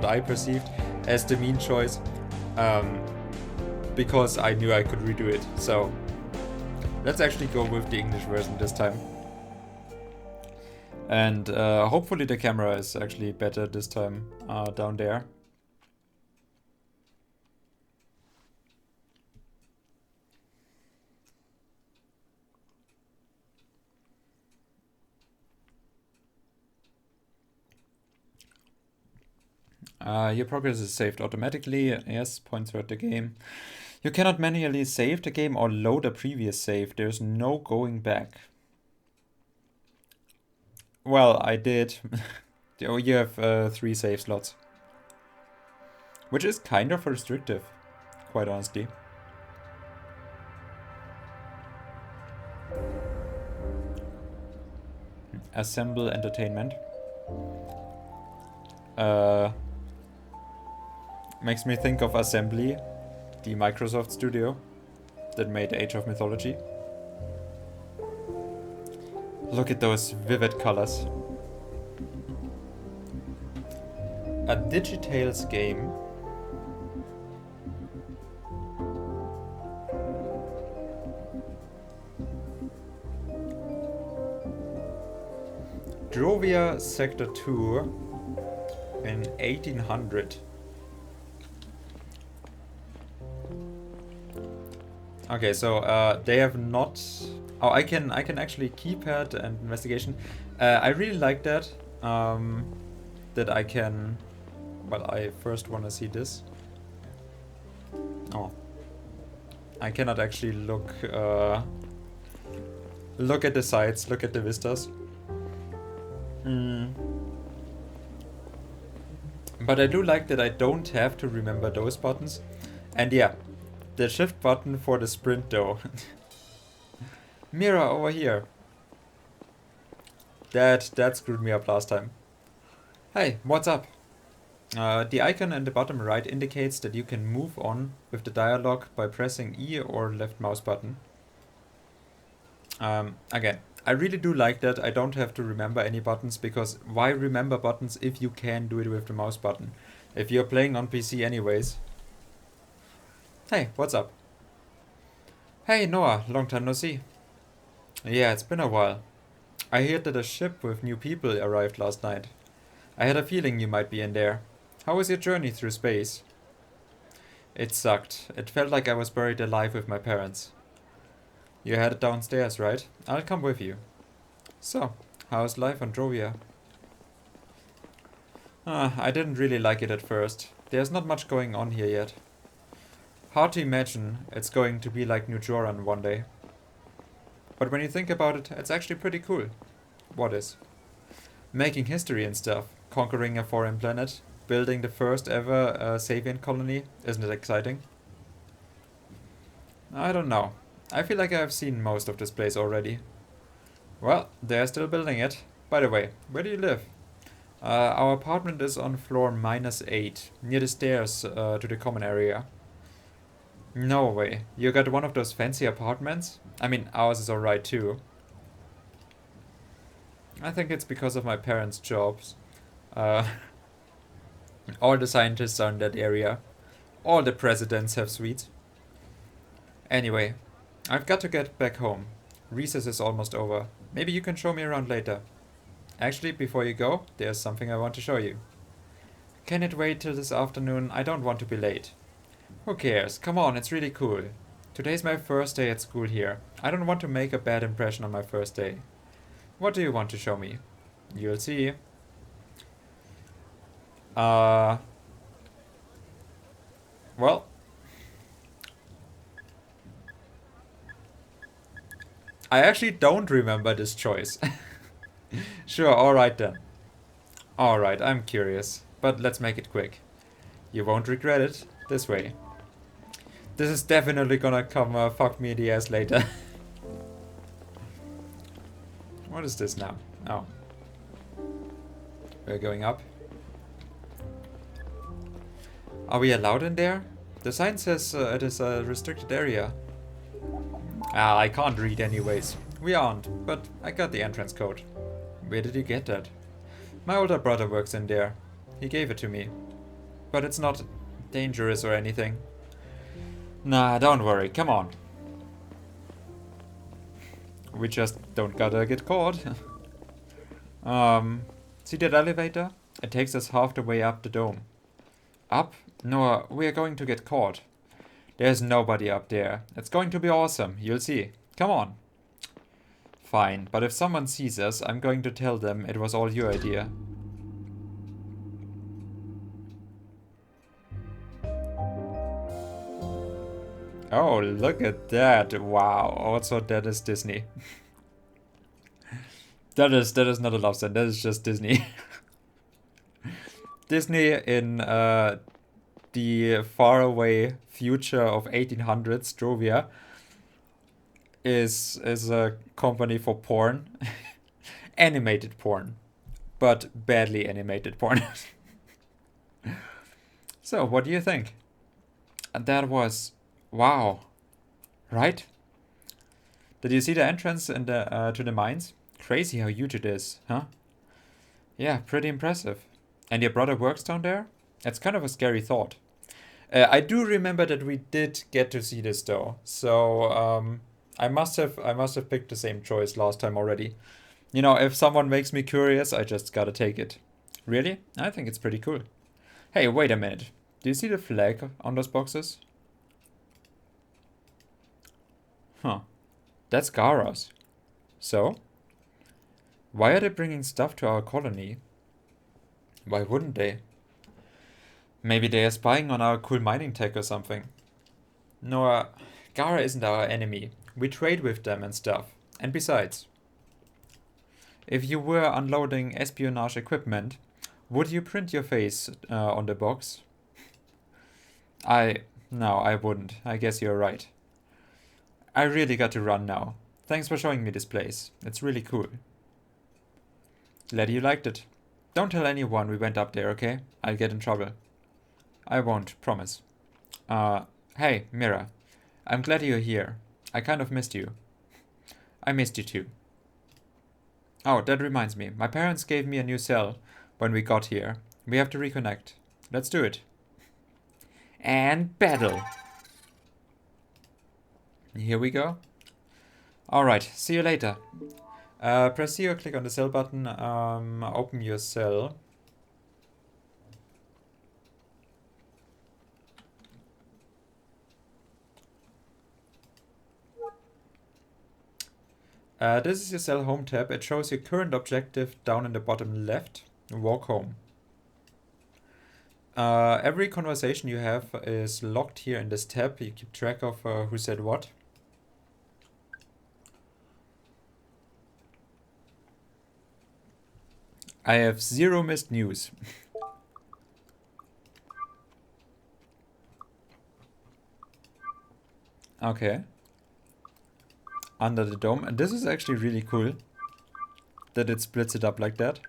what I perceived as the mean choice. Because I knew I could redo it. So let's actually go with the English version this time. And hopefully the camera is actually better this time down there. Your progress is saved automatically. Yes, points hurt the game. You cannot manually save the game or load a previous save. There's no going back. Well, I did. Oh, you have 3 save slots. Which is kind of restrictive, quite honestly. Assemble entertainment. Makes me think of Assembly, the Microsoft studio that made Age of Mythology. Look at those vivid colors. A Digitales game. Drovia Sector 2 in 1800. Okay, so they have not. Oh, I can actually keypad and investigation. I really like that. That I can. Well, I first want to see this. Oh, I cannot actually look. Look at the sites. Look at the vistas. But I do like that I don't have to remember those buttons. And yeah, the shift button for the sprint though. Mirror over here. That screwed me up last time. Hey, what's up? The icon in the bottom right indicates that you can move on with the dialogue by pressing E or left mouse button. Again, I really do like that I don't have to remember any buttons, because why remember buttons if you can do it with the mouse button? If you're playing on PC anyways. Hey, what's up? Hey Noah, long time no see. Yeah, it's been a while. I heard that a ship with new people arrived last night. I had a feeling you might be in there. How was your journey through space? It sucked. It felt like I was buried alive with my parents. You're headed downstairs, right? I'll come with you. So, how's life on Drovia? I didn't really like it at first. There's not much going on here yet. Hard to imagine it's going to be like New Joran one day. But when you think about it, it's actually pretty cool. What is? Making history and stuff. Conquering a foreign planet. Building the first ever Savian colony. Isn't it exciting? I don't know. I feel like I've seen most of this place already. Well, they're still building it. By the way, where do you live? Our apartment is on floor -8, near the stairs to the common area. No way. You got one of those fancy apartments? I mean, ours is alright too. I think it's because of my parents' jobs. All the scientists are in that area. All the presidents have suites. Anyway, I've got to get back home. Recess is almost over. Maybe you can show me around later. Actually, before you go, there's something I want to show you. Can it wait till this afternoon? I don't want to be late. Who cares? Come on, it's really cool. Today's my first day at school here. I don't want to make a bad impression on my first day. What do you want to show me? You'll see. Well. I actually don't remember this choice. Sure, alright then. Alright, I'm curious. But let's make it quick. You won't regret it. This way. This is definitely gonna come fuck me in the ass later. What is this now? Oh. We're going up. Are we allowed in there? The sign says it is a restricted area. Ah, I can't read anyways. We aren't, but I got the entrance code. Where did you get that? My older brother works in there. He gave it to me. but it's not dangerous or anything. Nah, don't worry, come on. We just don't gotta get caught. See that elevator? It takes us half the way up the dome. Up? No, we are going to get caught. There's nobody up there. It's going to be awesome, you'll see. Come on. Fine, but if someone sees us, I'm going to tell them it was all your idea. Oh, look at that. Wow. Also, that is Disney. that is not a love sign. That is just Disney. Disney in the faraway future of 1800s, Strovia, is a company for porn. Animated porn. But badly animated porn. So, what do you think? That was... Wow. Right? Did you see the entrance in the to the mines? Crazy how huge it is, huh? Yeah, pretty impressive. And your brother works down there? It's kind of a scary thought. I do remember that we did get to see this though. So I must have picked the same choice last time already. You know, if someone makes me curious, I just gotta take it. Really? I think it's pretty cool. Hey, wait a minute. Do you see the flag on those boxes? Huh. That's Gara's. So? Why are they bringing stuff to our colony? Why wouldn't they? Maybe they are spying on our cool mining tech or something. No, Gara isn't our enemy. We trade with them and stuff. And besides, if you were unloading espionage equipment, would you print your face on the box? No, I wouldn't. I guess you're right. I really got to run now. Thanks for showing me this place. It's really cool. Glad you liked it. Don't tell anyone we went up there, okay? I'll get in trouble. I won't, promise. Hey, Mira. I'm glad you're here. I kind of missed you. I missed you too. Oh, that reminds me. My parents gave me a new cell when we got here. We have to reconnect. Let's do it. And battle. Here we go. Alright, see you later. Press C or click on the cell button. Open your cell. This is your cell home tab. It shows your current objective down in the bottom left. Walk home. Every conversation you have is logged here in this tab. You keep track of who said what. I have 0 missed news. Okay. Under the dome. And this is actually really cool that it splits it up like that.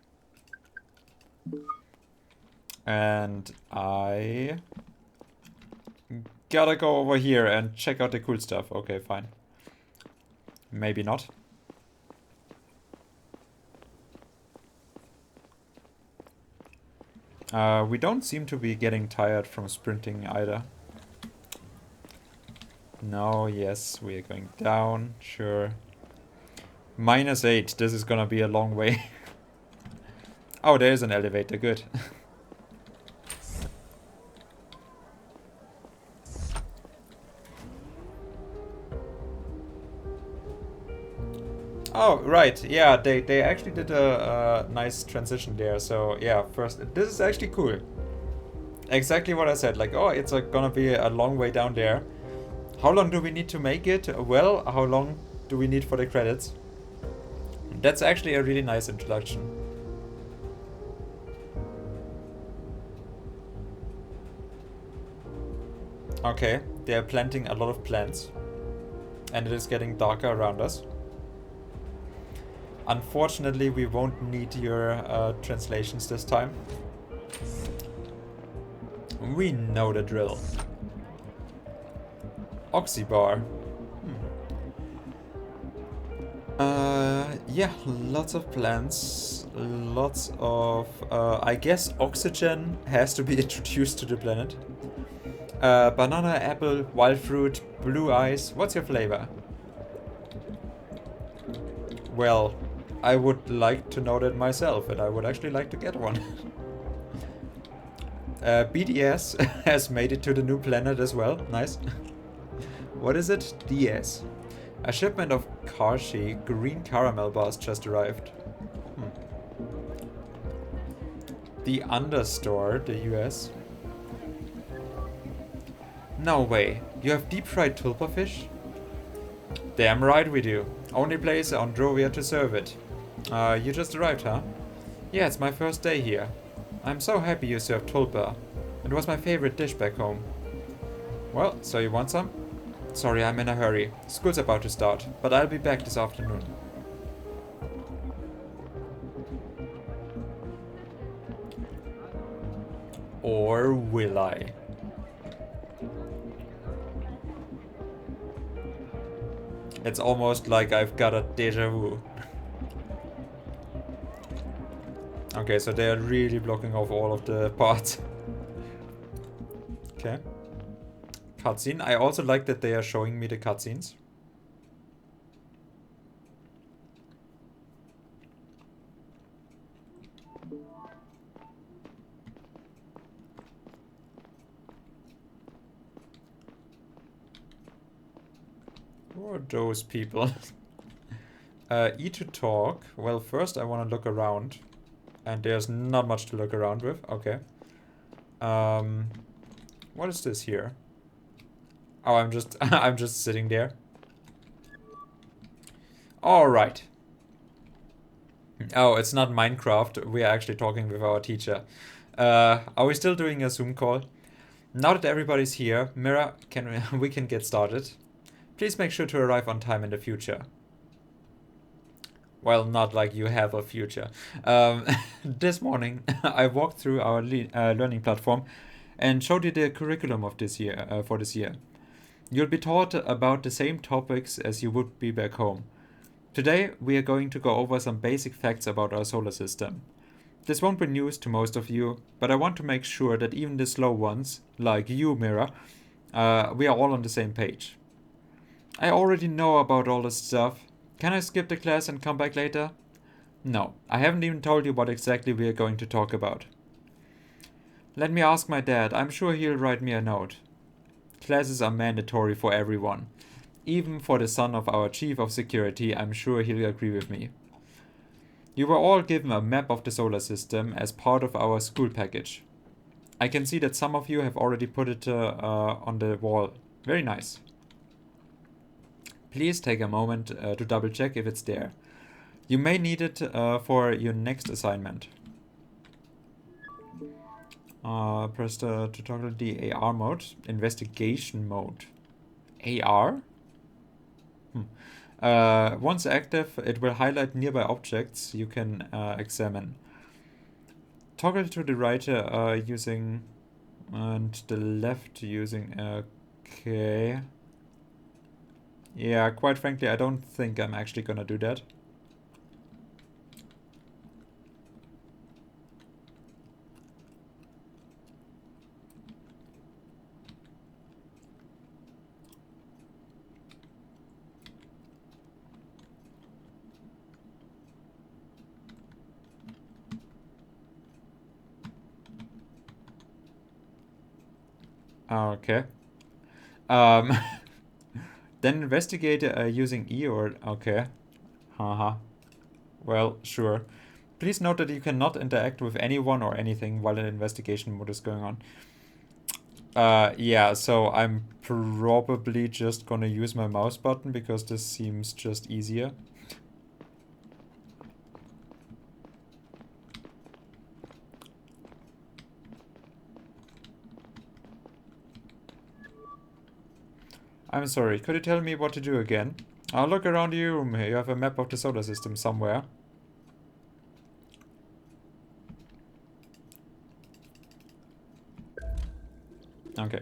And I gotta go over here and check out the cool stuff. Okay, fine. Maybe not. We don't seem to be getting tired from sprinting either. No, yes, we are going down, sure. -8, this is gonna be a long way. Oh, there is an elevator, good. Oh, right, yeah, they actually did a nice transition there, so yeah, first, this is actually cool. Exactly what I said, like, oh, it's gonna be a long way down there. How long do we need to make it? Well, how long do we need for the credits? That's actually a really nice introduction. Okay, they are planting a lot of plants. And it is getting darker around us. Unfortunately, we won't need your translations this time. We know the drill. Oxybar. Yeah, lots of plants, lots of, I guess oxygen has to be introduced to the planet. Banana, apple, wild fruit, blue ice. What's your flavor? Well, I would like to know that myself, and I would actually like to get one. BDS has made it to the new planet as well. Nice. What is it? DS. A shipment of Karshi green caramel bars just arrived. Hmm. The Understore, the US. No way. You have deep fried tulpa fish? Damn right we do. Only place on Drovia to serve it. You just arrived, huh? Yeah, it's my first day here. I'm so happy you served tulpa. It was my favorite dish back home. Well, so you want some? Sorry, I'm in a hurry. School's about to start, but I'll be back this afternoon. Or will I? It's almost like I've got a deja vu. Okay, so they are really blocking off all of the parts. Okay. Cutscene. I also like that they are showing me the cutscenes. Who are those people? E to talk. Well, first I want to look around. And there's not much to look around with. Okay. What is this here? Oh, I'm just I'm just sitting there. All right. Oh, it's not Minecraft. We are actually talking with our teacher. Are we still doing a Zoom call? Now that everybody's here, Mira, can we can get started. Please make sure to arrive on time in the future. Well, not like you have a future. This morning, I walked through our learning platform and showed you the curriculum of this year for this year. You'll be taught about the same topics as you would be back home. Today, we are going to go over some basic facts about our solar system. This won't be news to most of you, but I want to make sure that even the slow ones, like you, Mira, we are all on the same page. I already know about all this stuff. Can I skip the class and come back later? No, I haven't even told you what exactly we are going to talk about. Let me ask my dad, I'm sure he'll write me a note. Classes are mandatory for everyone. Even for the son of our chief of security, I'm sure he'll agree with me. You were all given a map of the solar system as part of our school package. I can see that some of you have already put it on the wall. Very nice. Please take a moment to double check if it's there. You may need it for your next assignment. Press the to toggle the AR mode, investigation mode. AR? Once active, it will highlight nearby objects you can examine. Toggle to the right using and the left using okay. Yeah, quite frankly, I don't think I'm actually gonna do that. Okay. Um, then investigate using E or okay. Haha. Well, sure. Please note that you cannot interact with anyone or anything while an investigation mode is going on. Yeah, so I'm probably just gonna use my mouse button because this seems just easier. I'm sorry, could you tell me what to do again? I'll look around your room here. You have a map of the solar system somewhere. Okay.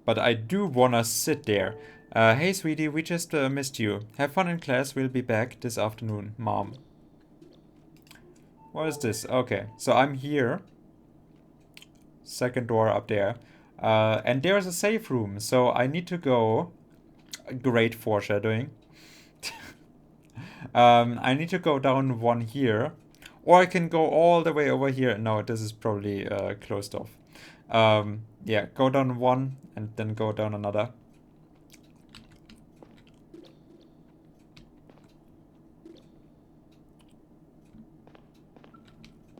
But I do wanna sit there. Hey, sweetie, we just missed you. Have fun in class. We'll be back this afternoon, Mom. What is this? Okay, so I'm here. Second door up there. And there's a safe room, so I need to go. Great foreshadowing. I need to go down one here. Or I can go all the way over here. No, this is probably closed off. Yeah, go down one and then go down another.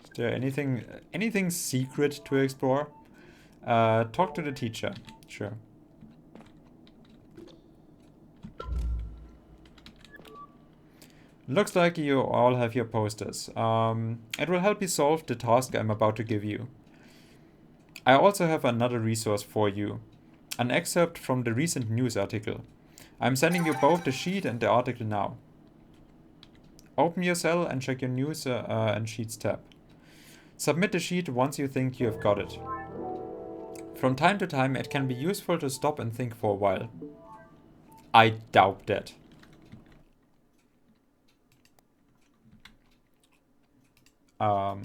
Is there anything secret to explore? Talk to the teacher. Sure. Looks like you all have your posters. It will help you solve the task I'm about to give you. I also have another resource for you. An excerpt from the recent news article. I'm sending you both the sheet and the article now. Open your cell and check your news and sheets tab. Submit the sheet once you think you have got it. From time to time, it can be useful to stop and think for a while. I doubt that. Okay.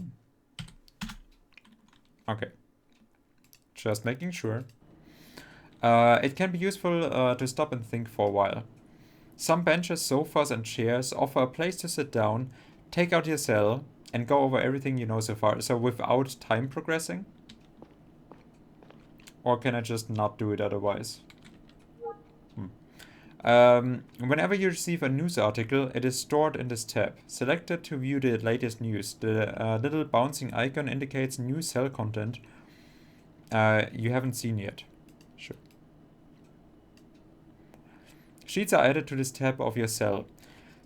Just making sure. It can be useful to stop and think for a while. Some benches, sofas, and chairs offer a place to sit down, take out your cell, and go over everything you know so far. So without time progressing? Or can I just not do it otherwise? Whenever you receive a news article, it is stored in this tab. Select it to view the latest news. The little bouncing icon indicates new cell content you haven't seen yet. Sure. Sheets are added to this tab of your cell.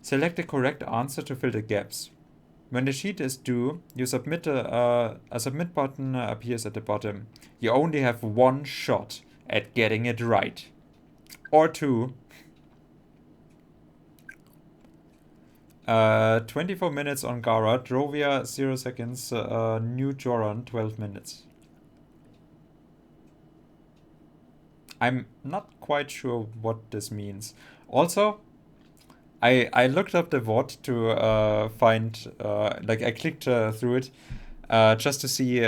Select the correct answer to fill the gaps. When the sheet is due, you submit a submit button appears at the bottom. You only have one shot at getting it right. Or two. 24 minutes on Gara, Drovia 0 seconds, New Joran 12 minutes. I'm not quite sure what this means. Also, I looked up the VOD to find, like I clicked through it just to see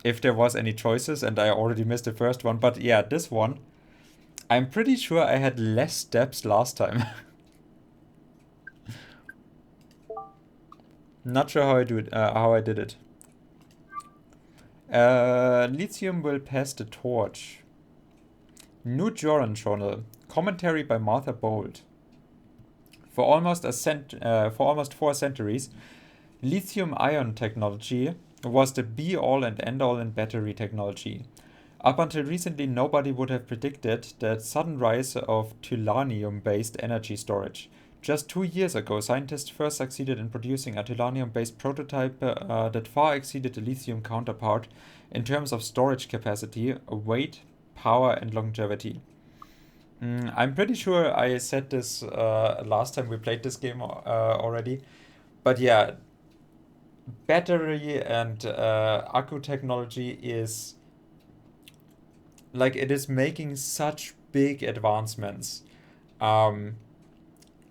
if there was any choices, and I already missed the first one. But yeah, this one, I'm pretty sure I had less steps last time. Not sure how I did it. Lithium will pass the torch. New Joran Journal. Commentary by Martha Bold. For almost 4 centuries, lithium-ion technology was the be-all and end-all in battery technology. Up until recently, nobody would have predicted the sudden rise of tellurium-based energy storage. Just 2 years ago, scientists first succeeded in producing a tellurium-based prototype that far exceeded the lithium counterpart in terms of storage capacity, weight, power, and longevity. I'm pretty sure I said this last time we played this game already, but yeah, battery and accu technology is like it is making such big advancements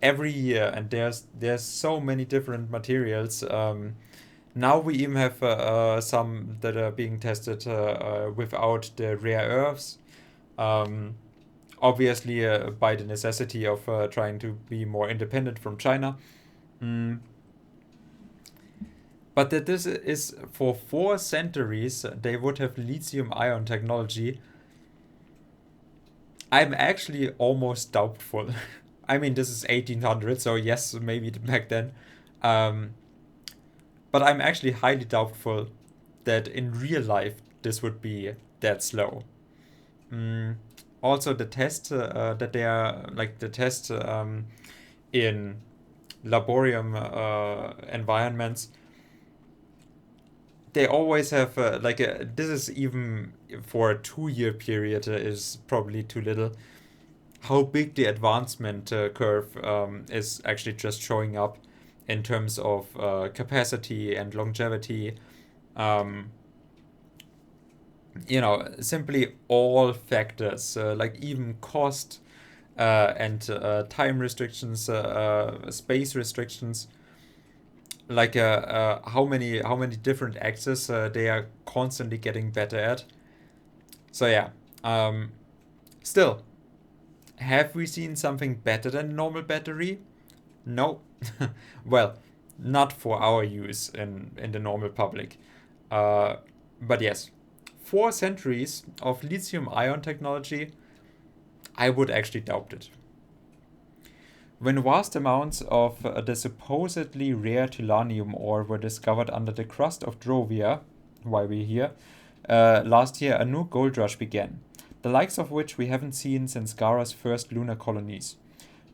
every year, and there's so many different materials. Now we even have some that are being tested without the rare earths. Um, Obviously, by the necessity of trying to be more independent from China. Mm. But that this is for 4 centuries, they would have lithium ion technology. I'm actually almost doubtful. I mean, this is 1800, so yes, maybe back then. Um, but I'm actually highly doubtful that in real life this would be that slow. Mm. Also, the test that they are like the test in laborium environments, they always have this is even for a 2 year period is probably too little. How big the advancement curve is actually just showing up in terms of capacity and longevity. Um, you know, simply all factors, like even cost and time restrictions, space restrictions, like how many different axes they are constantly getting better at. So yeah, um, still, have we seen something better than normal battery? No. Well, not for our use in the normal public. Uh, but yes, 4 centuries of lithium ion technology, I would actually doubt it. When vast amounts of the supposedly rare Tellurium ore were discovered under the crust of Drovia, why we're here, last year a new gold rush began, the likes of which we haven't seen since Gara's first lunar colonies.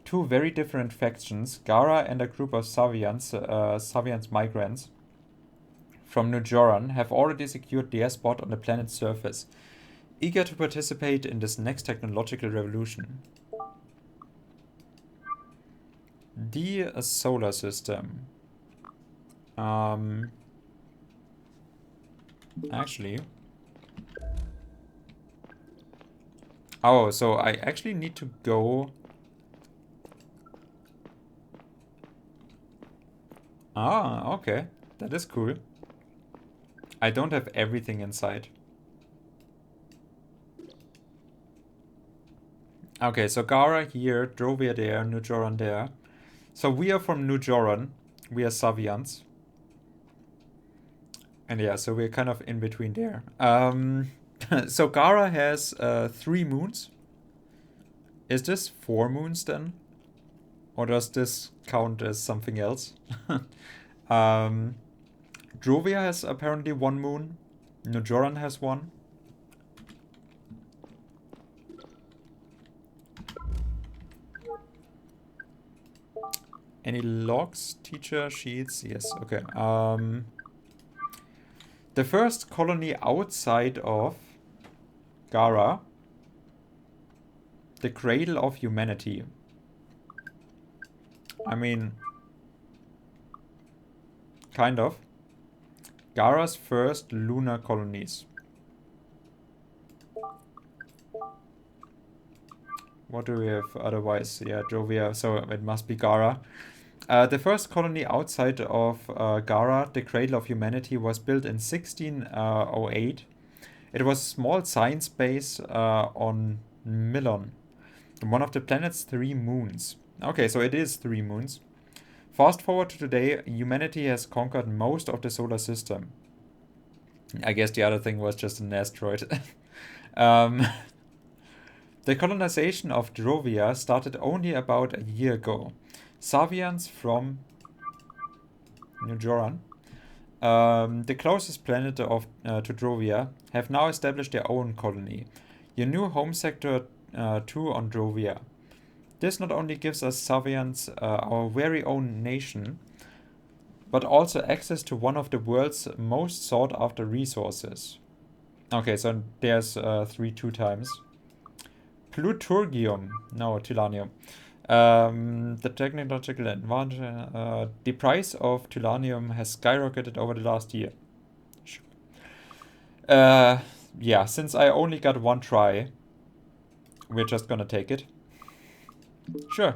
Two very different factions, Gara and a group of Savians migrants from New Joran, have already secured their spot on the planet's surface, eager to participate in this next technological revolution. The solar system. Um, actually. Oh, so I actually need to go. Ah, okay. That is cool. I don't have everything inside. Okay, so Gara here, Drovia there, Nujoran there. So we are from Nujoran. We are Savians. And yeah, so we're kind of in between there. So Gara has 3 moons. Is this 4 moons then? Or does this count as something else? um, Drovia has apparently 1 moon. Nujoran has 1. Any logs, teacher sheets? Yes, okay. The first colony outside of Gara, the cradle of humanity. I mean, kind of. Gara's first lunar colonies. What do we have otherwise? Yeah, Jovia, so it must be Gara. The first colony outside of Gara, the cradle of humanity, was built in 1608. It was a small science base on Milon, one of the planet's 3 moons. Okay, so it is 3 moons. Fast forward to today, humanity has conquered most of the solar system. I guess the other thing was just an asteroid. um, the colonization of Drovia started only about a year ago. Savians from New Joran, the closest planet to Drovia, have now established their own colony. Your new home sector 2 on Drovia. This not only gives us Savians our very own nation, but also access to one of the world's most sought after resources. Okay, so there's 3 2 times. Pluturgium, no, Tillanium. The technological advantage, the price of Tillanium has skyrocketed over the last year. Yeah, since I only got 1 try, we're just gonna take it. Sure.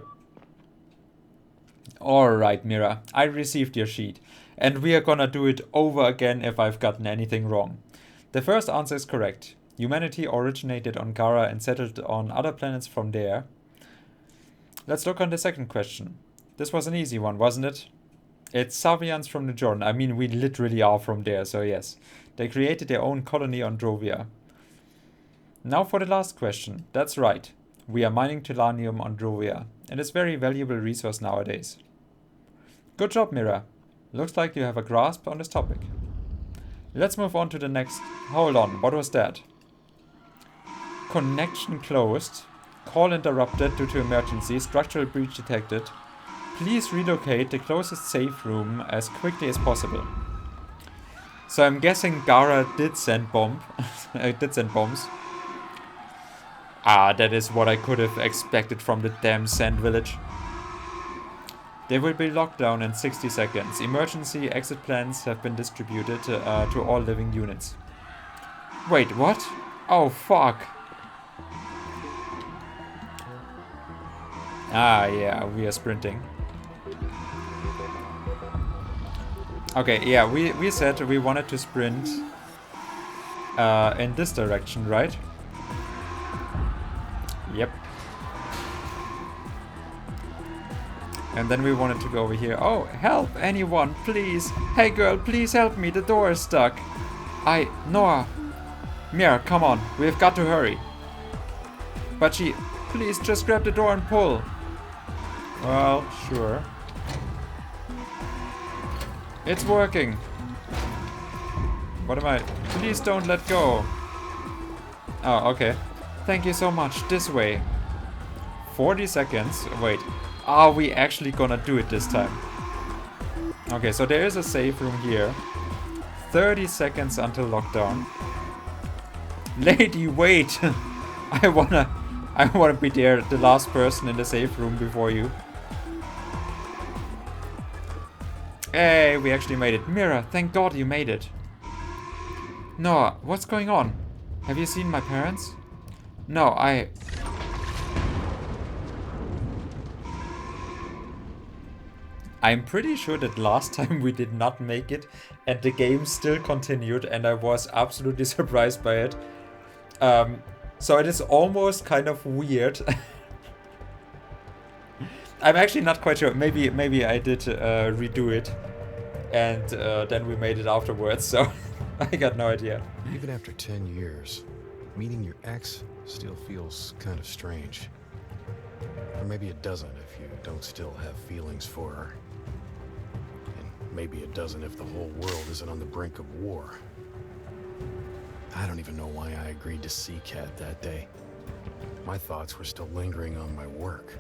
Alright, Mira, I received your sheet, and we are gonna do it over again if I've gotten anything wrong. The first answer is correct. Humanity originated on Gara and settled on other planets from there. Let's look on the second question. This was an easy one, wasn't it? It's Savians from the Jordan. I mean, we literally are from there, so yes. They created their own colony on Drovia. Now for the last question. That's right. We are mining Tellurium on Drovia. It is a very valuable resource nowadays. Good job, Mira. Looks like you have a grasp on this topic. Let's move on to the next. Hold on, what was that? Connection closed. Call interrupted due to emergency. Structural breach detected. Please relocate the closest safe room as quickly as possible. So I'm guessing Gara did send bombs. Ah, that is what I could have expected from the damn sand village. They will be locked down in 60 seconds. Emergency exit plans have been distributed to all living units. Wait, what? Oh, fuck. Ah, yeah, we are sprinting. Okay, yeah, we said we wanted to sprint in this direction, right? Yep. And then we wanted to go over here. Oh, help, anyone, please. Hey girl, please help me, the door is stuck. Noah. Mira, come on, we've got to hurry. But please just grab the door and pull. Well, sure. It's working. What am I? Please don't let go. Oh, okay. Thank you so much. This way. 40 seconds. Wait. Are we actually gonna do it this time? Okay, so there is a safe room here. 30 seconds until lockdown. Lady, wait! I wanna be there, the last person in the safe room before you. Hey, we actually made it. Mira, thank God you made it. Noah, what's going on? Have you seen my parents? No, I'm pretty sure that last time we did not make it and the game still continued and I was absolutely surprised by it. So it is almost kind of weird. I'm actually not quite sure. Maybe I did redo it and then we made it afterwards, so I got no idea. Even after 10 years, meeting your ex still feels kind of strange. Or maybe it doesn't if you don't still have feelings for her. And maybe it doesn't if the whole world isn't on the brink of war. I don't even know why I agreed to see Kat that day. My thoughts were still lingering on my work.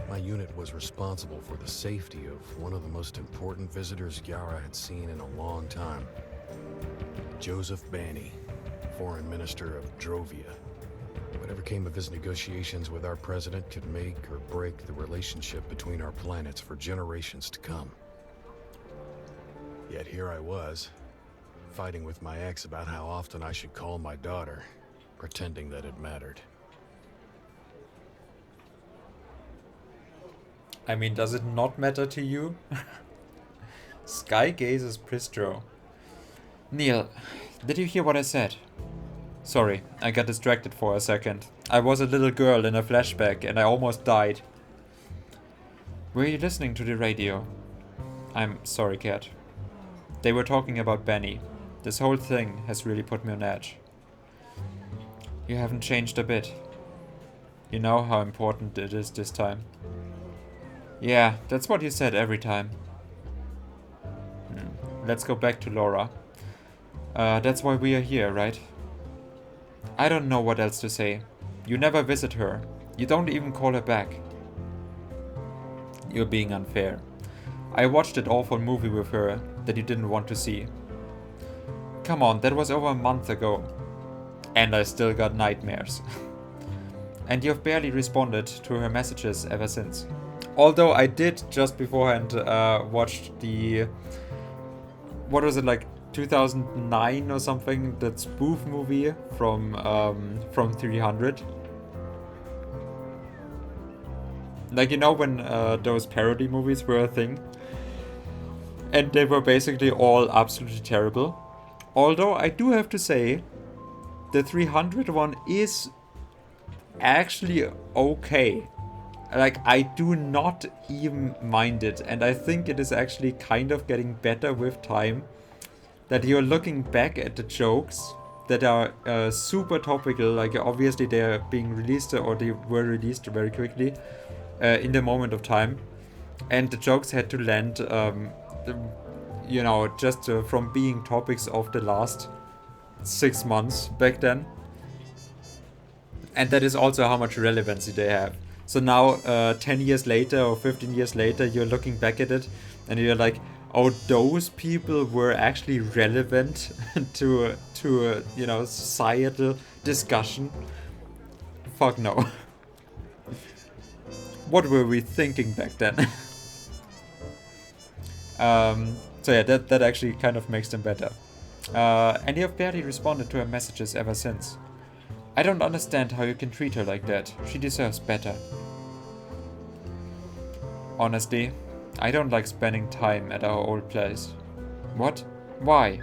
My unit was responsible for the safety of one of the most important visitors Yara had seen in a long time. Joseph Banny, Foreign Minister of Drovia. Whatever came of his negotiations with our president could make or break the relationship between our planets for generations to come. Yet here I was, fighting with my ex about how often I should call my daughter, pretending that it mattered. I mean, does it not matter to you? Sky gazes Pristro. Neil, did you hear what I said? Sorry, I got distracted for a second. I was a little girl in a flashback and I almost died. Were you listening to the radio? I'm sorry, Kat. They were talking about Benny. This whole thing has really put me on edge. You haven't changed a bit. You know how important it is this time. Yeah, that's what you said every time. Let's go back to Laura. That's why we are here, right? I don't know what else to say. You never visit her. You don't even call her back. You're being unfair. I watched that awful movie with her that you didn't want to see. Come on, that was over a month ago. And I still got nightmares. And you've barely responded to her messages ever since. Although I did just beforehand watch the... What was it, like 2009 or something? That spoof movie from 300. Like, you know when those parody movies were a thing? And they were basically all absolutely terrible. Although I do have to say, the 300 one is actually okay. Like, I do not even mind it. And I think it is actually kind of getting better with time. That you're looking back at the jokes that are super topical. Like, obviously they are being released or they were released very quickly in the moment of time. And the jokes had to land, you know, just from being topics of the last 6 months back then. And that is also how much relevancy they have. So now, 10 years later or 15 years later, you're looking back at it and you're like, oh, those people were actually relevant to you know, societal discussion. Fuck no. What were we thinking back then? So yeah, that actually kind of makes them better. And you have barely responded to her messages ever since. I don't understand how you can treat her like that. She deserves better. Honestly, I don't like spending time at our old place. What? Why?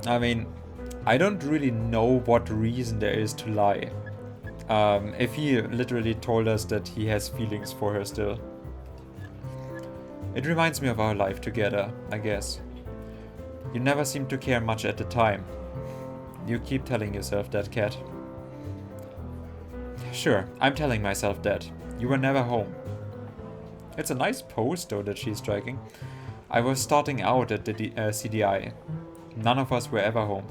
I mean, I don't really know what reason there is to lie. If he literally told us that he has feelings for her still. It reminds me of our life together, I guess. You never seemed to care much at the time. You keep telling yourself that, Kat. Sure, I'm telling myself that. You were never home. It's a nice pose, though, that she's striking. I was starting out at the CDI. None of us were ever home.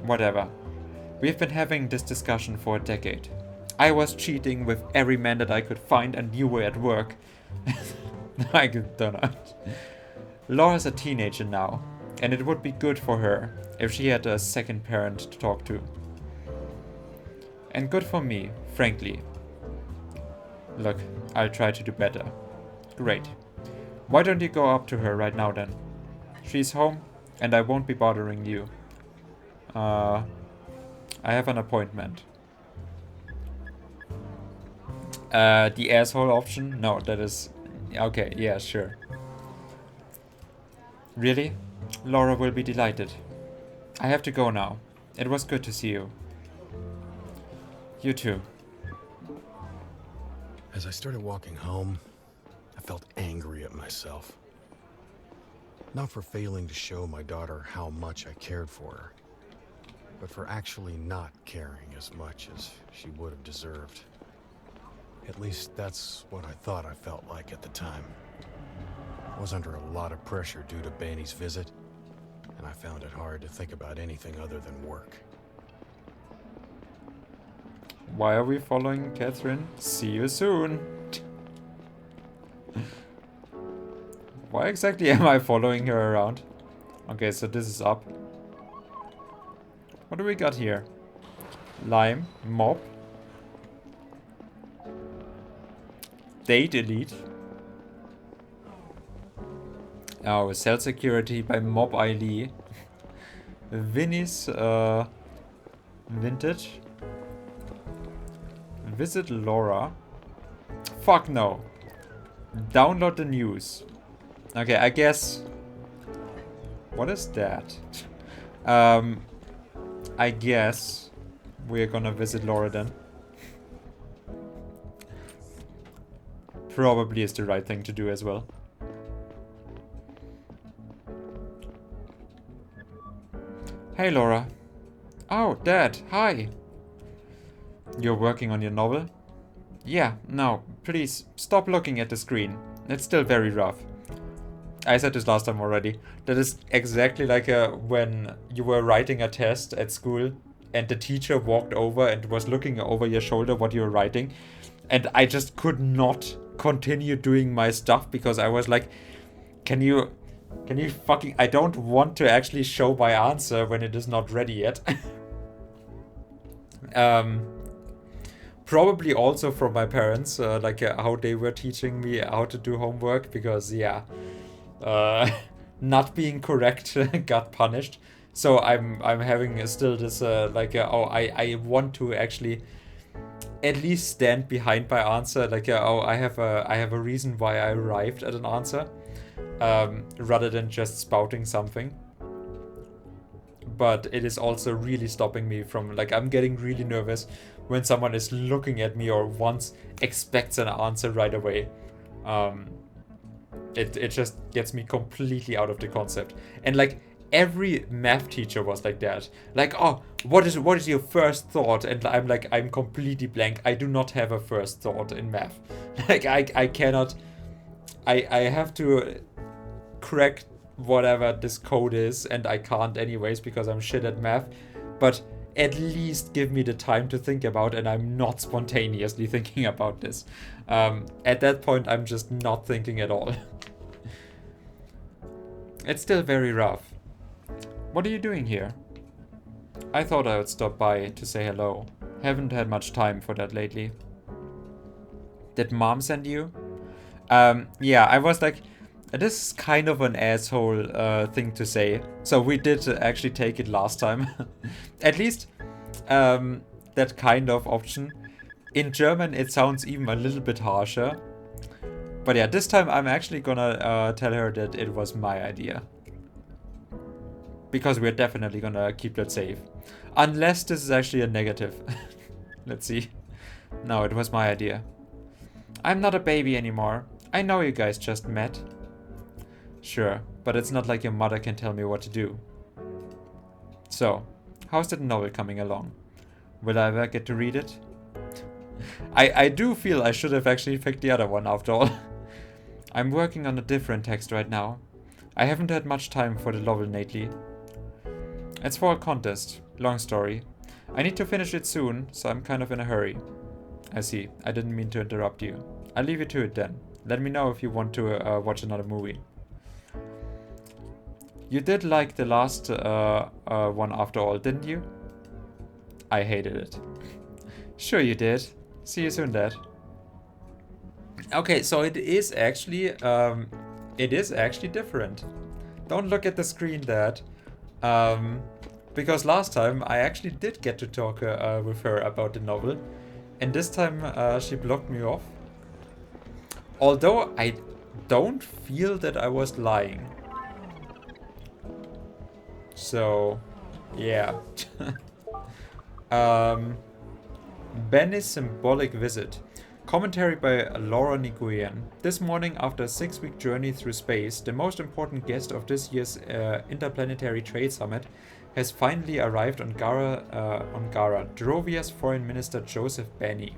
Whatever. We've been having this discussion for a decade. I was cheating with every man that I could find, and you were at work. I don't know. Laura's a teenager now, and it would be good for her if she had a second parent to talk to. And good for me, frankly. Look, I'll try to do better. Great. Why don't you go up to her right now then? She's home, and I won't be bothering you. I have an appointment. The asshole option? No, that is... Okay, yeah, sure. Really? Laura will be delighted. I have to go now. It was good to see you. You too. As I started walking home, I felt angry at myself. Not for failing to show my daughter how much I cared for her, but for actually not caring as much as she would have deserved. At least that's what I thought I felt like at the time. I was under a lot of pressure due to Banny's visit, and I found it hard to think about anything other than work. Why are we following Catherine? See you soon. Why exactly am I following her around? Okay, so this is up. What do we got here? Lime, mob. Date elite. Oh, cell security by Mob ID. Vinny's vintage. Visit Laura. Fuck no. Download the news. Okay, I guess. What is that? I guess we're gonna visit Laura then. Probably is the right thing to do as well. Hey Laura. Oh, Dad, hi. You're working on your novel? Yeah, no, please stop looking at the screen. It's still very rough. I said this last time already. That is exactly like when you were writing a test at school and the teacher walked over and was looking over your shoulder what you were writing. And I just could not continue doing my stuff because I was like, can you fucking... I don't want to actually show my answer when it is not ready yet. Probably also from my parents, how they were teaching me how to do homework, because yeah, not being correct got punished. So I'm having still this I want to actually at least stand behind my answer. I have a reason why I arrived at an answer, rather than just spouting something. But it is also really stopping me from, I'm getting really nervous when someone is looking at me or expects an answer right away. It just gets me completely out of the concept. And every math teacher was like that. Oh, what is your first thought? And I'm completely blank. I do not have a first thought in math. I cannot. I have to crack whatever this code is, and I can't anyways because I'm shit at math. But at least give me the time to think about, and I'm not spontaneously thinking about this. At that point, I'm just not thinking at all. It's still very rough. What are you doing here? I thought I would stop by to say hello. Haven't had much time for that lately. Did Mom send you? Yeah, I was like, this is kind of an asshole thing to say. So we did actually take it last time. At least that kind of option. In German, it sounds even a little bit harsher. But yeah, this time I'm actually gonna tell her that it was my idea. Because we're definitely gonna keep that safe. Unless this is actually a negative. Let's see. No, it was my idea. I'm not a baby anymore. I know you guys just met. Sure, but it's not like your mother can tell me what to do. So, how's that novel coming along? Will I ever get to read it? I do feel I should have actually picked the other one after all. I'm working on a different text right now. I haven't had much time for the novel lately. It's for a contest. Long story. I need to finish it soon, so I'm kind of in a hurry. I see. I didn't mean to interrupt you. I'll leave you to it then. Let me know if you want to watch another movie. You did like the last one after all, didn't you? I hated it. Sure you did. See you soon, Dad. Okay, so it is actually different. Don't look at the screen, Dad. Because last time I actually did get to talk with her about the novel, and this time she blocked me off. Although I don't feel that I was lying. So, yeah. Benny's symbolic visit. Commentary by Laura Nguyen. This morning, after a 6-week journey through space, the most important guest of this year's Interplanetary Trade Summit has finally arrived on Gara, Drovia's Foreign Minister Joseph Benny.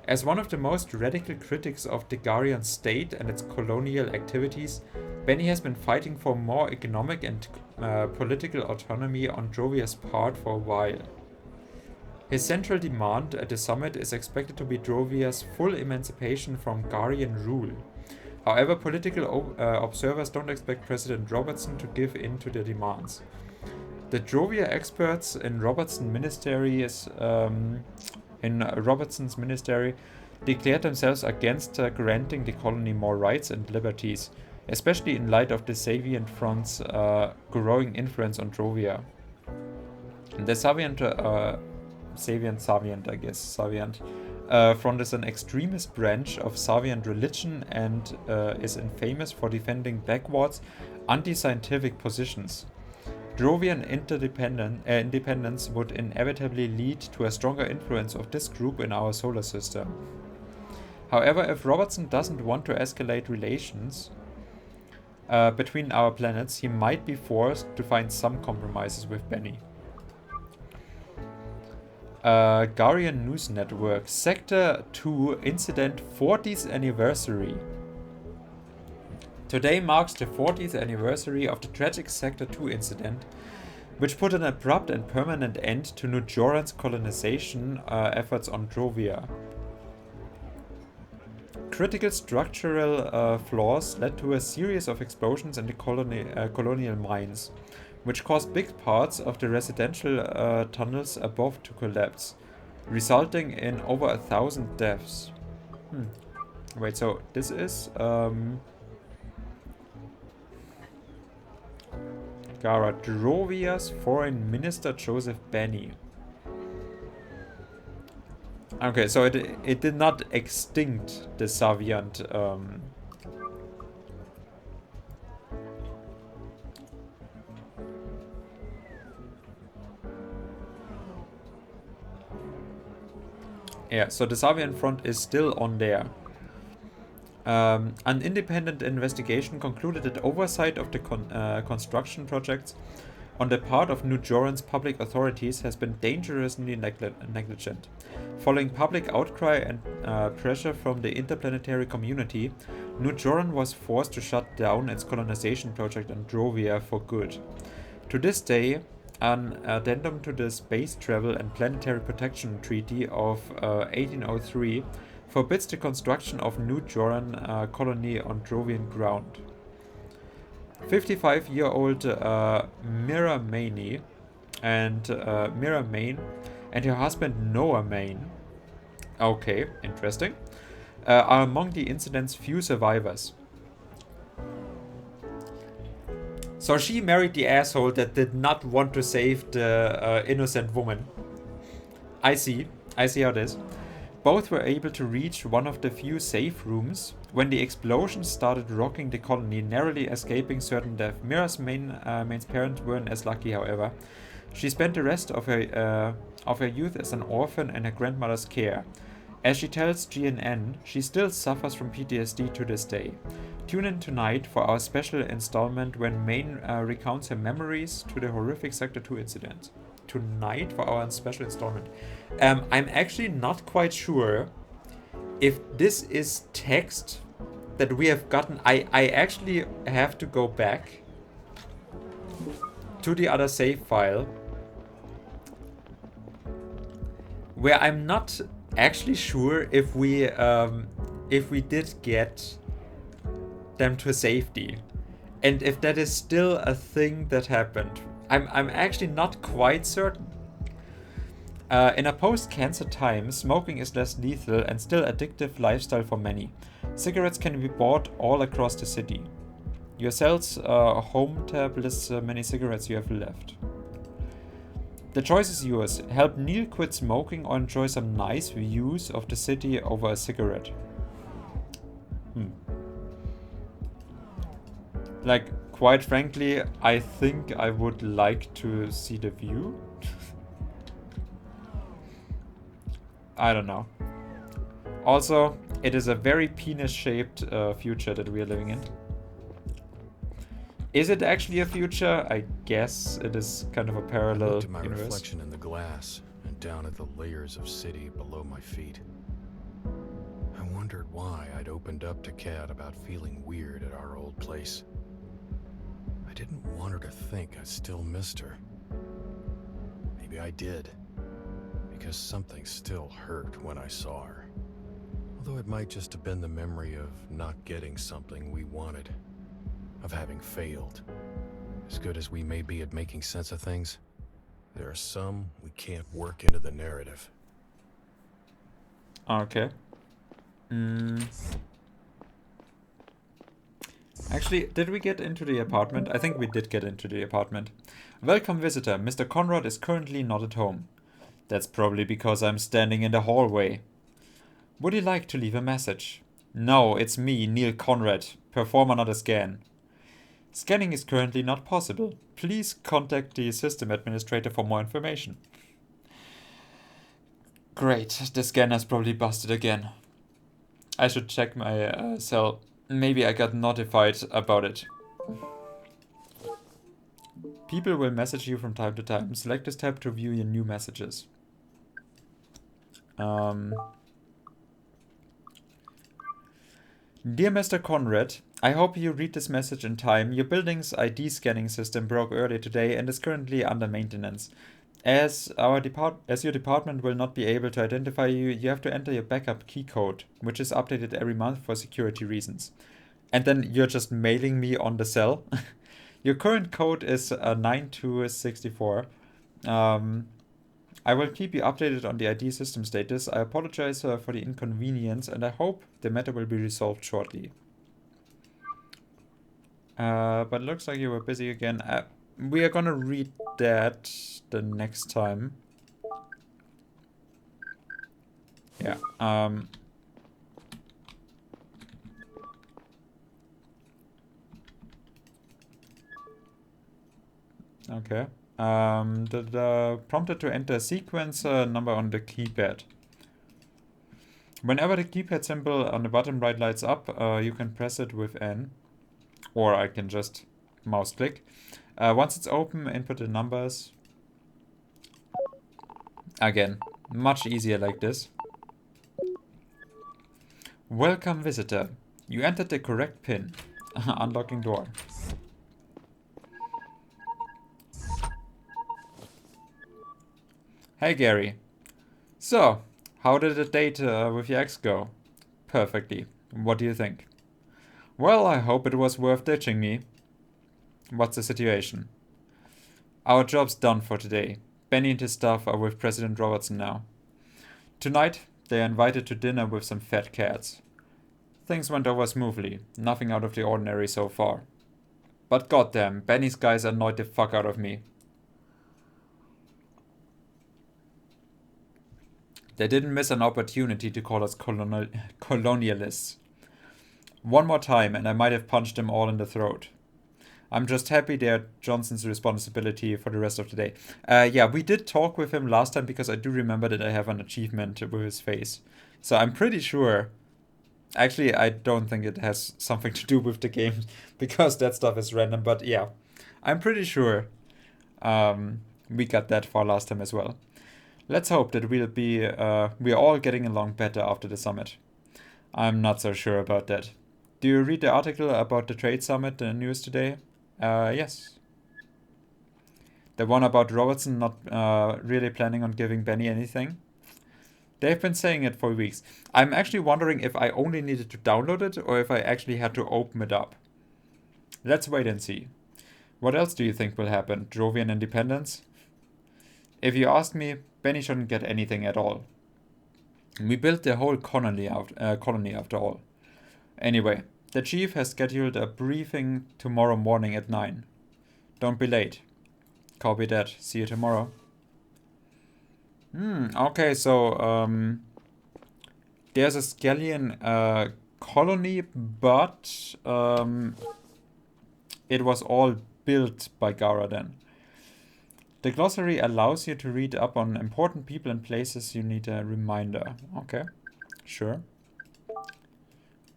As one of the most radical critics of the Garian state and its colonial activities, Benny has been fighting for more economic and political autonomy on Drovia's part for a while. His central demand at the summit is expected to be Drovia's full emancipation from Garian rule. However, political observers don't expect President Robertson to give in to their demands. The Drovia experts in Robertson's ministry declared themselves against granting the colony more rights and liberties, especially in light of the Savian Front's growing influence on Drovia. The Saviant Front is an extremist branch of Saviant religion and is infamous for defending backwards, anti-scientific positions. Drovian independence would inevitably lead to a stronger influence of this group in our solar system. However, if Robertson doesn't want to escalate relations between our planets, he might be forced to find some compromises with Benny. Garian News Network, Sector 2 Incident 40th Anniversary. Today marks the 40th anniversary of the tragic Sector 2 incident, which put an abrupt and permanent end to New Joran's colonization efforts on Drovia. Critical structural flaws led to a series of explosions in the colonial mines, which caused big parts of the residential tunnels above to collapse, resulting in over 1,000 deaths. Wait, so this is Gara, Drovia's Foreign Minister Joseph Benny. Okay, so it did not extinct the Saviant yeah, so the Savian Front is still on there. An independent investigation concluded that oversight of the construction projects on the part of New Joran's public authorities has been dangerously negligent. Following public outcry and pressure from the interplanetary community, New Joran was forced to shut down its colonization project on Drovia for good. To this day, an addendum to the Space Travel and Planetary Protection Treaty of 1803 forbids the construction of New Joran colony on Drovian ground. 55-year-old Mira Main and her husband Noah Main, okay, interesting, are among the incident's few survivors. So she married the asshole that did not want to save the innocent woman. I see how it is. Both were able to reach one of the few safe rooms when the explosion started rocking the colony, narrowly escaping certain death. Mira's main's parents weren't as lucky, however. She spent the rest of her youth as an orphan in her grandmother's care. As she tells GNN, she still suffers from PTSD to this day. Tune in tonight for our special installment when Maine recounts her memories to the horrific Sector 2 incident. Tonight for our special installment. I'm actually not quite sure if this is text that we have gotten. I actually have to go back to the other save file where I'm not actually sure if we did get them to safety, and if that is still a thing that happened. I'm actually not quite certain. In a post-cancer time, smoking is less lethal and still addictive lifestyle for many. Cigarettes can be bought all across the city. Your cell's home tab lists many cigarettes you have left. The choice is yours. Help Neil quit smoking or enjoy some nice views of the city over a cigarette. Like, quite frankly, I think I would like to see the view. I don't know. Also, it is a very penis-shaped future that we are living in. Is it actually a future? I guess it is kind of a parallel I looked at my universe. reflection in the glass and down at the layers of city below my feet. I wondered why I'd opened up to Kat about feeling weird at our old place. I didn't want her to think I still missed her. Maybe I did, because something still hurt when I saw her. Although it might just have been the memory of not getting something we wanted, of having failed. As good as we may be at making sense of things, there are some we can't work into the narrative. Okay. Actually, did we get into the apartment? I think we did get into the apartment. Welcome visitor, Mr. Conrad is currently not at home. That's probably because I'm standing in the hallway. Would you like to leave a message? No, it's me, Neil Conrad. Perform another scan. Scanning is currently not possible. Please contact the system administrator for more information. Great, the scanner's probably busted again. I should check my cell. Maybe I got notified about it. People will message you from time to time. Select this tab to view your new messages. Dear Mr. Conrad, I hope you read this message in time. Your building's ID scanning system broke earlier today and is currently under maintenance. As your department will not be able to identify you, you have to enter your backup key code, which is updated every month for security reasons. And then you're just mailing me on the cell. Your current code is 9264. I will keep you updated on the ID system status. I apologize for the inconvenience and I hope the matter will be resolved shortly. But it looks like you were busy again. We are gonna read that the next time. Yeah. Okay. The prompted to enter a sequence number on the keypad. Whenever the keypad symbol on the bottom right lights up, you can press it with N. Or I can just mouse click. Once it's open, input the numbers. Again, much easier like this. Welcome visitor. You entered the correct pin. Unlocking door. Hey Gary. So, how did the date with your ex go? Perfectly. What do you think? Well, I hope it was worth ditching me. What's the situation? Our job's done for today. Benny and his staff are with President Robertson now. Tonight, they are invited to dinner with some fat cats. Things went over smoothly. Nothing out of the ordinary so far. But goddamn, Benny's guys annoyed the fuck out of me. They didn't miss an opportunity to call us colonialists. One more time and I might have punched them all in the throat. I'm just happy they're Johnson's responsibility for the rest of the day. Yeah, we did talk with him last time because I do remember that I have an achievement with his face. So I'm pretty sure... Actually, I don't think it has something to do with the game because that stuff is random. But yeah, I'm pretty sure we got that far last time as well. Let's hope that we're all getting along better after the summit. I'm not so sure about that. Do you read the article about the trade summit in the news today? Yes. The one about Robertson not really planning on giving Benny anything? They've been saying it for weeks. I'm actually wondering if I only needed to download it or if I actually had to open it up. Let's wait and see. What else do you think will happen? Jovian independence? If you ask me, Benny shouldn't get anything at all. We built the whole colony after all. Anyway, the chief has scheduled a briefing tomorrow morning at 9. Don't be late. Copy that. See you tomorrow. Okay, so there's a Scallion colony, but it was all built by Gara then. The glossary allows you to read up on important people and places you need a reminder. Okay, sure.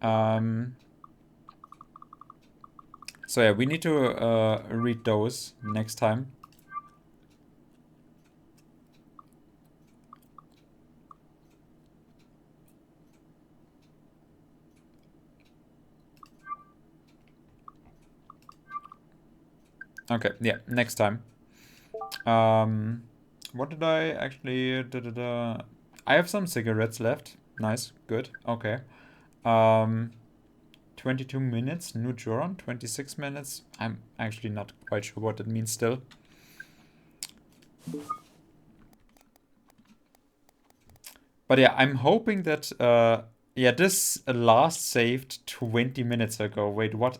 So yeah, we need to read those next time. Okay, yeah, next time. What did I actually... I have some cigarettes left. Nice, good, okay. 22 minutes, new Joron, 26 minutes. I'm actually not quite sure what it means still. But yeah, I'm hoping that... yeah, this last saved 20 minutes ago. Wait, what?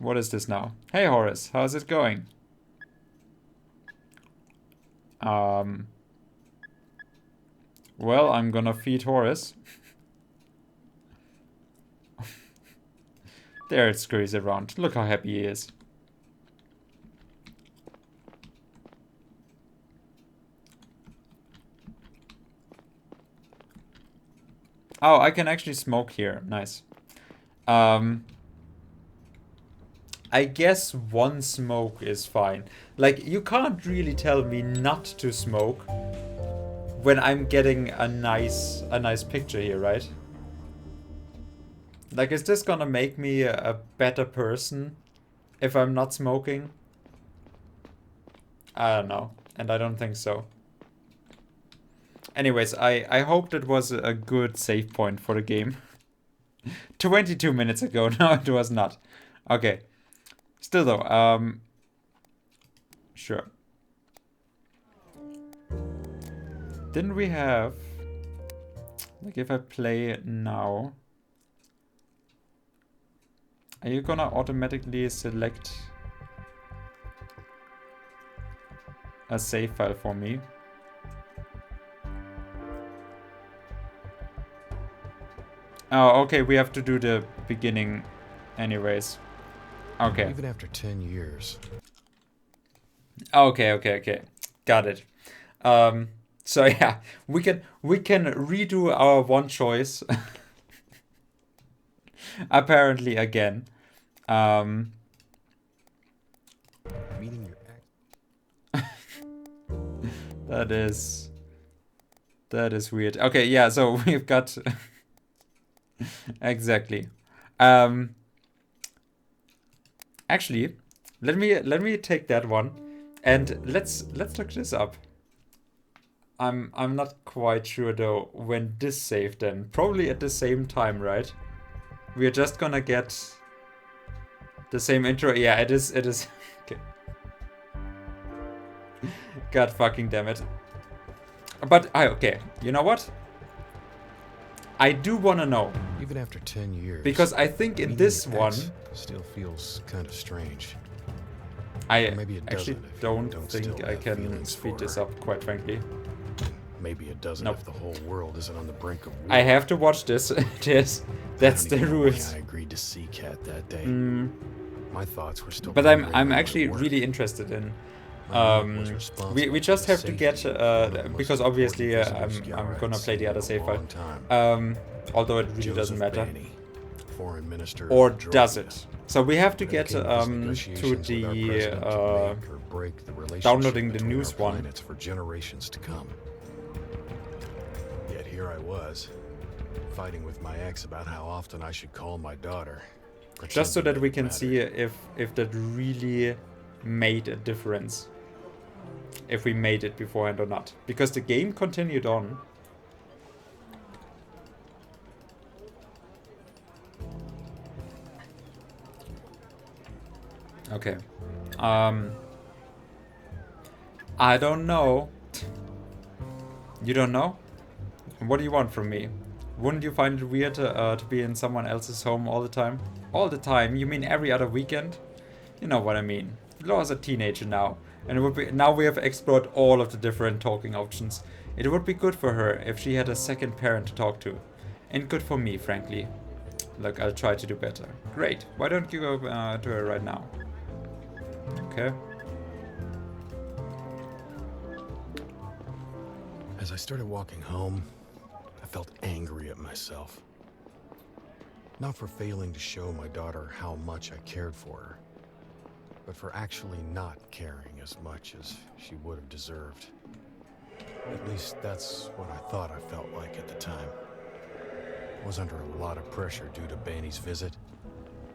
What is this now? Hey Horace, how's it going? Well, I'm gonna feed Horace. There it scurries around. Look how happy he is. Oh, I can actually smoke here. Nice. I guess one smoke is fine. Like, you can't really tell me not to smoke when I'm getting a nice picture here, right? Like, is this gonna make me a better person if I'm not smoking? I don't know, and I don't think so. Anyways, I hope that was a good save point for the game. 22 minutes ago, no it was not. Okay. Still though, sure. Didn't we have... Like, if I play now... Are you gonna automatically select a save file for me? Oh, okay, we have to do the beginning anyways. Okay. Even after 10 years. Okay. Got it. So yeah, we can redo our one choice. Apparently again. Meeting your ex. That is weird. Okay, yeah, so we've got exactly. Actually, let me take that one and let's look this up. I'm not quite sure though when this saved then. Probably at the same time, right? We're just gonna get the same intro. Yeah, it is. Okay. God fucking damn it. But okay, you know what? I do want to know. Even after 10 years. Because I think in meeting this your one, ex still feels kind of strange. I Or maybe it actually doesn't if you don't don't think still I have can feelings speed for this her. up, quite frankly. Maybe it doesn't Nope. if the whole world isn't on the brink of war. I have to watch this. Yes, that's I the don't even know rules. why I agreed to see Kat that day. Mm, My thoughts were still but lingering I'm on my actually work. really interested in. My work was responsible We for just the have to get safety of one of the most because important obviously visitors I'm Gara gonna had play the seen other in a save file. long time. Although it really doesn't Joseph matter. Banny, foreign minister Or of does Georgia. it? So we have to When it get came to his to negotiations with our the president to make or break the relationship downloading the between news our one. planets for generations to come. Yet here I was, fighting with my ex about how often I should call my daughter. Just so that pretending we it can mattered. see if that really made a difference. If we made it beforehand or not. Because the game continued on. Okay. I don't know. You don't know? What do you want from me? Wouldn't you find it weird to be in someone else's home all the time? All the time? You mean every other weekend? You know what I mean. Laura's a teenager now, and it would be now we have explored all of the different talking options. It would be good for her if she had a second parent to talk to, and good for me, frankly. Look, I'll try to do better. Great. Why don't you go to her right now? Okay. As I started walking home, I felt angry at myself. Not for failing to show my daughter how much I cared for her, but for actually not caring as much as she would have deserved. At least that's what I thought I felt like at the time. I was under a lot of pressure due to Banny's visit,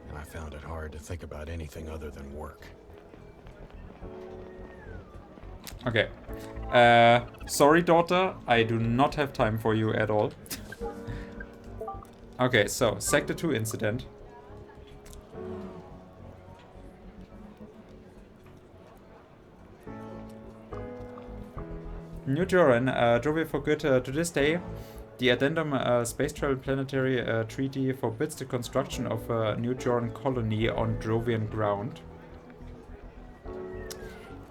and I found it hard to think about anything other than work. Okay. Sorry, daughter. I do not have time for you at all. Okay, so Sector 2 incident. New Joran, Jovi for good to this day. The Addendum Space Travel Planetary Treaty forbids the construction of a New Joran colony on Drovian ground.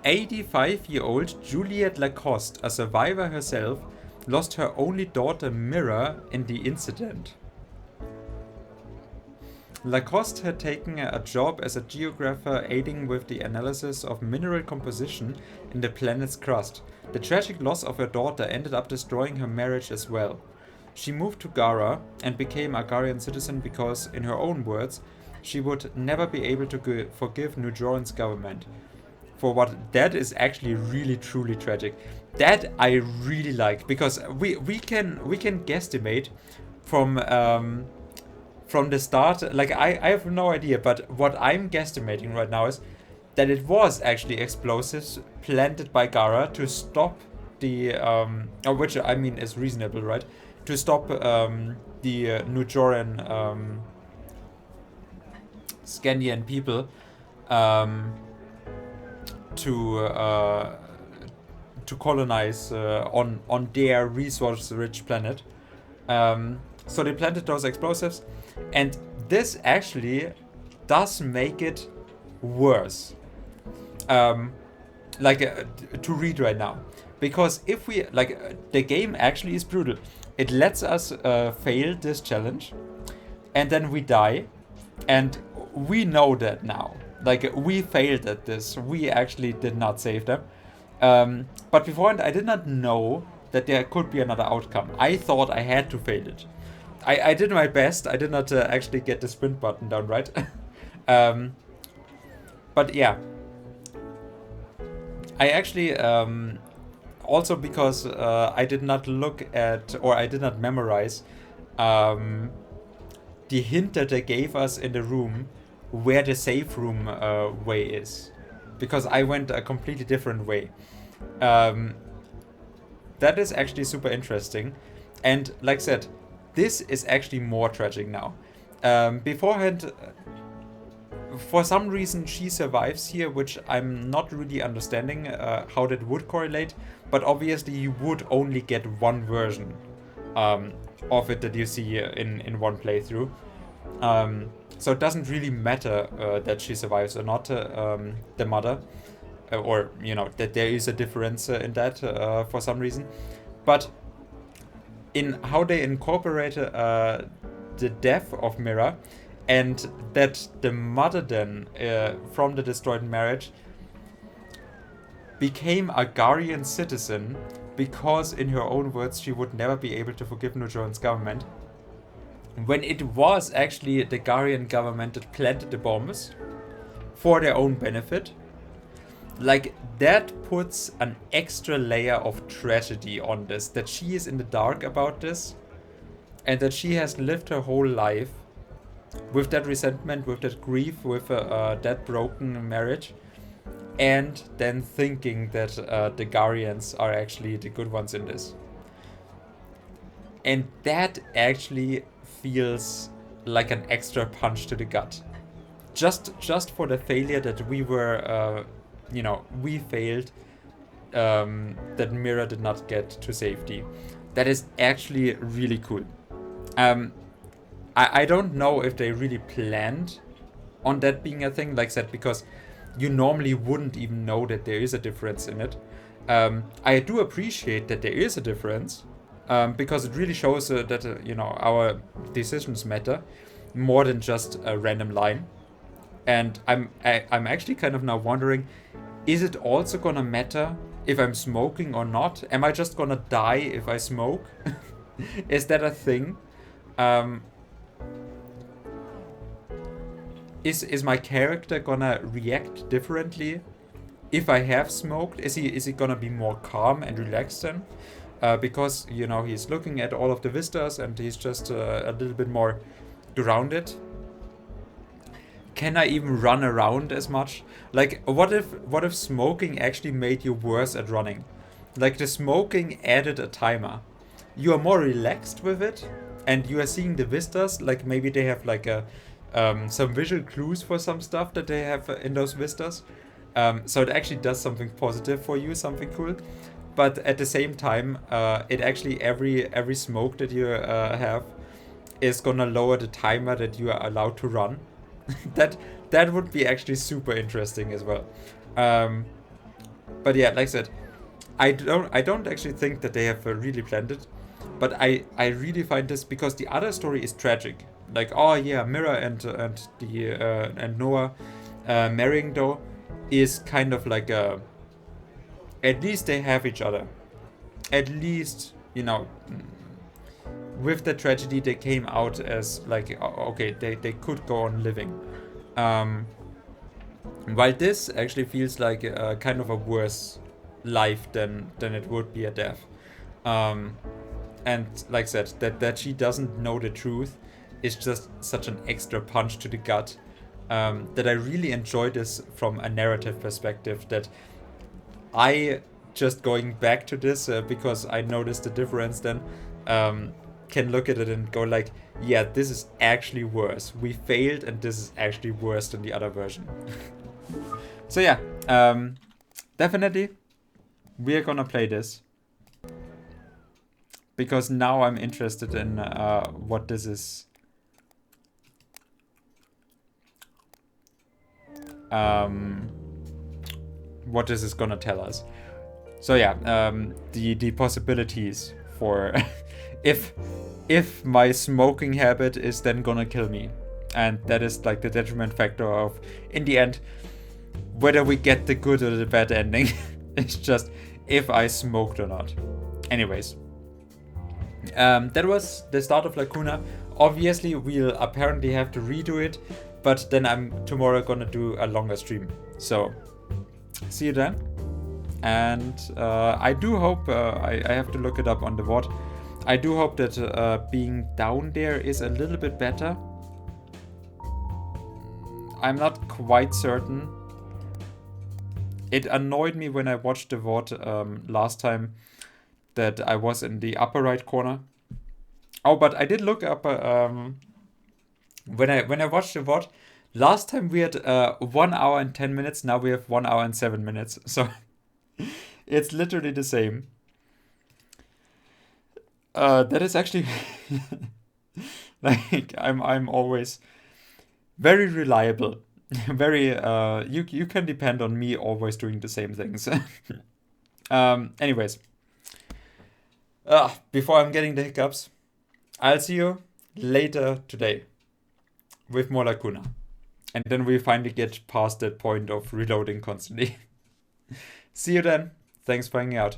85-year-old Juliette Lacoste, a survivor herself, lost her only daughter Mira in the incident. Lacoste had taken a job as a geographer aiding with the analysis of mineral composition in the planet's crust. The tragic loss of her daughter ended up destroying her marriage as well. She moved to Gara and became a Garian citizen because, in her own words, she would never be able to forgive New Joran's government. For what that is actually really truly tragic. That I really like, because we can guesstimate from the start. Like I have no idea, but what I'm guesstimating right now is that it was actually explosives planted by Gara to stop the which I mean is reasonable, right? To stop the New Joran Scandian people to colonize on their resource-rich planet. So they planted those explosives, and this actually does make it worse. To read right now, because if we the game actually is brutal. It lets us fail this challenge, and then we die, and we know that now. Like, we failed at this. We actually did not save them. But beforehand, I did not know that there could be another outcome. I thought I had to fail it. I did my best. I did not actually get the sprint button down right. But yeah. I actually, also because I did not look at, or I did not memorize the hint that they gave us in the room where the safe room way is, because I went a completely different way. That is actually super interesting, and like I said, this is actually more tragic now. Beforehand, for some reason she survives here, which I'm not really understanding how that would correlate. But obviously you would only get one version um, of it that you see in one playthrough. So it doesn't really matter that she survives or not, the mother, or that there is a difference in that for some reason. But in how they incorporate the death of Mira, and that the mother then from the destroyed marriage became a Garian citizen because, in her own words, she would never be able to forgive Nujoran's government, when it was actually the Garian government that planted the bombs for their own benefit. Like, that puts an extra layer of tragedy on this, that she is in the dark about this, and that she has lived her whole life with that resentment, with that grief, with that broken marriage, and then thinking that the Garians are actually the good ones in this. And that actually feels like an extra punch to the gut. Just for the failure that we were, we failed, that Mira did not get to safety. That is actually really cool. I don't know if they really planned on that being a thing, like I said, because you normally wouldn't even know that there is a difference in it. I do appreciate that there is a difference, because it really shows that our decisions matter more than just a random line. And I'm actually kind of now wondering, is it also gonna matter if I'm smoking or not? Am I just gonna die if I smoke? Is that a thing? Is my character gonna react differently if I have smoked? Is he gonna be more calm and relaxed then? Because he's looking at all of the vistas and he's just a little bit more grounded. Can I even run around as much? Like, what if smoking actually made you worse at running? Like, the smoking added a timer. You are more relaxed with it, and you are seeing the vistas. Like, maybe they have like some visual clues for some stuff that they have in those vistas. So it actually does something positive for you, something cool. But at the same time, it actually every smoke that you have is gonna lower the timer that you are allowed to run. that would be actually super interesting as well. But yeah, like I said, I don't actually think that they have really planned it, but I really find this, because the other story is tragic. Like, oh yeah, Mira and Noah marrying, though, is kind of like at least they have each other. At least with the tragedy they came out as like, okay, they could go on living. While this actually feels like a kind of a worse life than it would be a death. And like I said, that she doesn't know the truth is just such an extra punch to the gut, that I really enjoy this from a narrative perspective, that I just going back to this because I noticed the difference then, can look at it and go like, yeah, this is actually worse. We failed and this is actually worse than the other version. So yeah, definitely we're gonna play this, because now I'm interested in what this is. What this is gonna tell us. So yeah, the possibilities for if my smoking habit is then gonna kill me, and that is like the detriment factor of, in the end, whether we get the good or the bad ending. It's just if I smoked or not. Anyways, that was the start of Lacuna. Obviously, we'll apparently have to redo it, but then I'm tomorrow gonna do a longer stream. So see you then. And I do hope, I have to look it up on the VOD. I do hope that being down there is a little bit better. I'm not quite certain. It annoyed me when I watched the VOD last time that I was in the upper right corner. Oh, but I did look up when I watched the VOD. Last time we had 1 hour and 10 minutes. Now we have 1 hour and 7 minutes. So it's literally the same. That is actually like I'm always very reliable. Very you can depend on me always doing the same things. Anyways, before I'm getting the hiccups, I'll see you later today with more Lacuna. And then we finally get past that point of reloading constantly. See you then. Thanks for hanging out.